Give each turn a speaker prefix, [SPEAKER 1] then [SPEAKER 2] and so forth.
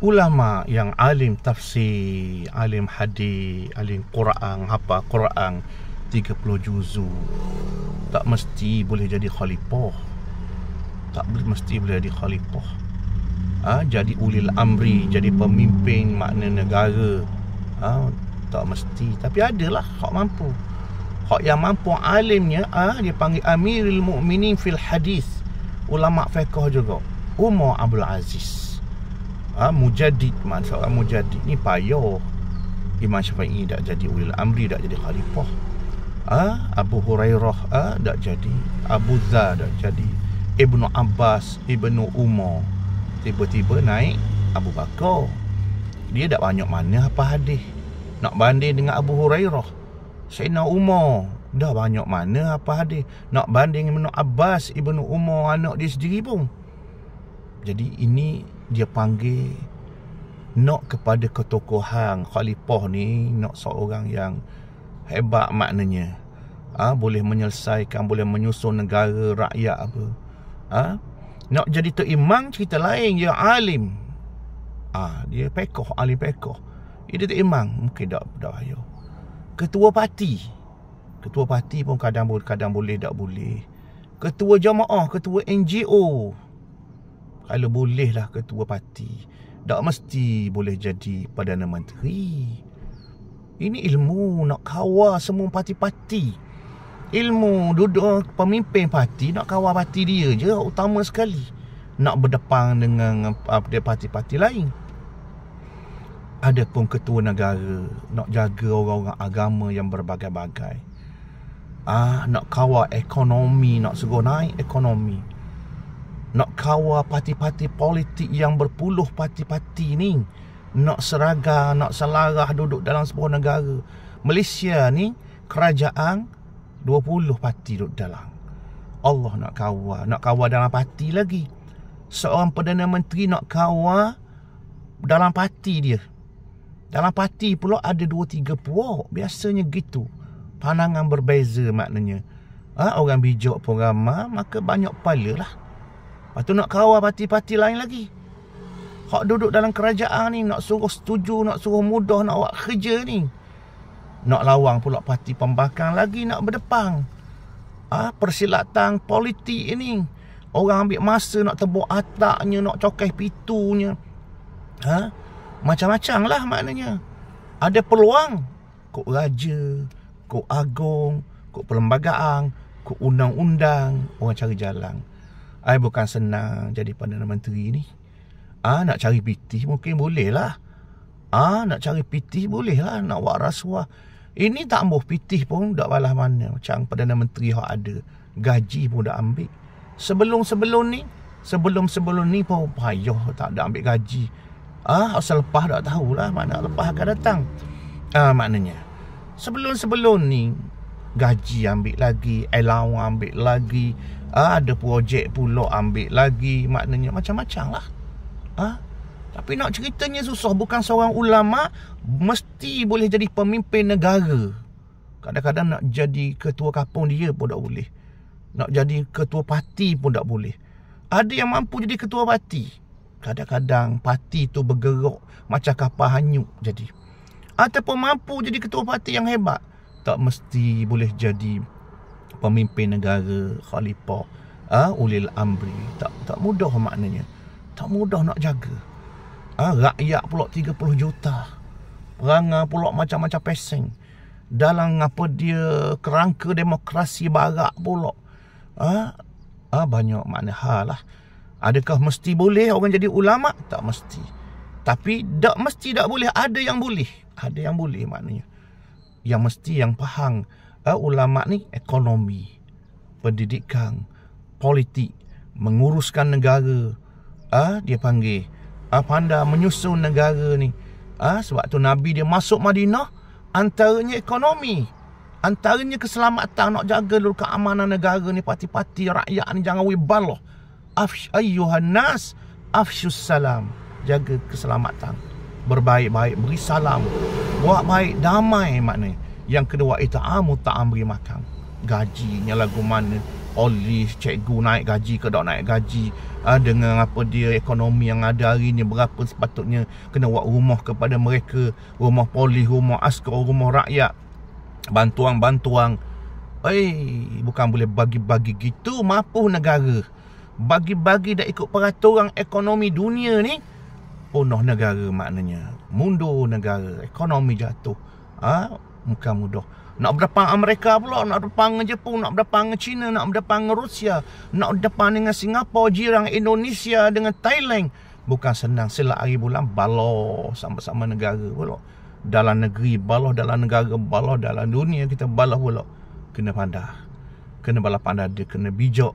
[SPEAKER 1] ulama yang alim tafsir, alim hadis, alim Quran, hafal Quran 30 juzu, tak mesti boleh jadi khalifah. Tak mesti boleh jadi khalifah. Jadi ulil amri, jadi pemimpin makna negara. Tak mesti, tapi adalah hak mampu. Hak yang mampu alimnya, dia panggil Amirul Mukminin fil hadis. Ulama fiqh juga. Umar Abdul Aziz. Mujaddid, maksud orang mujaddid ni payah. Imam Syafi'i tak jadi ulil amri, tak jadi khalifah. Abu Hurairah tak jadi. Abu Dzar tak jadi. Ibnu Abbas, Ibnu Umar. Tiba-tiba naik Abu Bakar. Dia tak banyak mana apa hadis. Nak banding dengan Abu Hurairah, Sayyidina Umar dah banyak mana apa hadis. Nak banding Ibnu Abbas, Ibnu Umar, anak dia sendiri pun. Jadi ini dia panggil nak kepada ketokohan khalifah ni, nak seorang yang hebat maknanya. Boleh menyelesaikan, boleh menyusun negara, rakyat apa. Nak jadi tok imam cerita lain, dia alim. Dia fiqh, alim fiqh. Dia tok imam mungkin tak payah. Ketua parti pun kadang boleh, tak boleh. Ketua jamaah, ketua NGO, kalau boleh lah ketua parti, tak mesti boleh jadi Perdana Menteri. Ini ilmu nak kawal semua parti-parti. Ilmu duduk pemimpin parti, nak kawal parti dia je utama sekali. Nak berdepan dengan parti-parti lain. Ada pun ketua negara, nak jaga orang-orang agama yang berbagai-bagai. Nak kawal ekonomi, nak suruh naik ekonomi. Nak kawal parti-parti politik yang berpuluh parti-parti ni. Nak seragam, nak selarah duduk dalam sebuah negara. Malaysia ni kerajaan 20 parti duduk dalam. Allah nak kawal dalam parti lagi. Seorang Perdana Menteri nak kawal dalam parti dia. Dalam parti pula ada 2-3 puak. Biasanya gitu. Pandangan berbeza maknanya. Orang bijak pun ramai, maka banyak kepala lah. Lepas tu nak kawal parti-parti lain lagi. Hak duduk dalam kerajaan ni, nak suruh setuju, nak suruh mudah, nak buat kerja ni. Nak lawang pula parti pembangkang lagi, nak berdepan. Persilatan politik ni. Orang ambil masa nak tebuk ataknya, nak cokai pitunya. Macam-macam lah maknanya. Ada peluang. Kok raja, kok agung, kok perlembagaan, kok undang-undang, orang cari jalan. Bukan senang jadi Perdana Menteri ni. Nak cari pitih mungkin boleh lah. Nak cari pitih boleh lah. Nak buat rasuah. Ini tak ambuh pitih pun tak balas mana. Macam Perdana Menteri yang ada. Gaji pun dah ambil. Sebelum ni pun payah tak ada ambil gaji. Asal lepas tak tahulah mana lepas akan datang. Maknanya sebelum ni gaji ambil lagi, allowance ambil lagi, ada projek pula ambil lagi. Maknanya macam-macam lah. Tapi nak ceritanya susah. Bukan seorang ulama mesti boleh jadi pemimpin negara. Kadang-kadang nak jadi ketua kampung dia pun tak boleh. Nak jadi ketua parti pun tak boleh. Ada yang mampu jadi ketua parti. Kadang-kadang parti tu bergerak macam kapal hanyut jadi. Ataupun mampu jadi ketua parti yang hebat. Tak mesti boleh jadi pemimpin negara, khalifah, ulil amri. Tak mudah maknanya. Tak mudah nak jaga. Rakyat pula 30 juta. Perangai pula macam-macam peseng. Dalam apa dia kerangka demokrasi barat pula. Banyak makna hal lah. Adakah mesti boleh orang jadi ulama? Tak mesti. Tapi tak mesti tak boleh. Ada yang boleh. Ada yang boleh maknanya. Yang mesti yang faham ulama ni ekonomi, pendidikan, politik, menguruskan negara. Dia panggil pandai menyusun negara ni. Sebab tu Nabi dia masuk Madinah, antaranya ekonomi, antaranya keselamatan. Nak jaga dulu keamanan negara ni, parti-parti rakyat ni jangan wibalah. Ayyuhan nas afshus salam. Jaga keselamatan, berbaik-baik, beri salam, buat baik, damai maknanya. Yang kedua, ita'amu ta'am, beri makan. Gajinya lagu mana, polis, cikgu naik gaji ke tak naik gaji, dengan apa dia ekonomi yang ada hari ni, berapa sepatutnya kena buat rumah kepada mereka, rumah polis, rumah askar, rumah rakyat, bantuan-bantuan. Bukan boleh bagi-bagi gitu mampu negara. Bagi-bagi dah ikut peraturan ekonomi dunia ni, punah negara maknanya. Mundur negara, ekonomi jatuh. Bukan mudah. Nak berdepan Amerika pula, nak berdepan dengan Jepun, nak berdepan dengan China, nak berdepan dengan Rusia, nak berdepan dengan Singapura, jiran Indonesia, dengan Thailand. Bukan senang. Selak hari bulan baloh sama-sama negara pula. Dalam negeri baloh, dalam negara baloh, dalam dunia kita baloh pula. Kena pandai. Kena bala pandai dia, kena bijak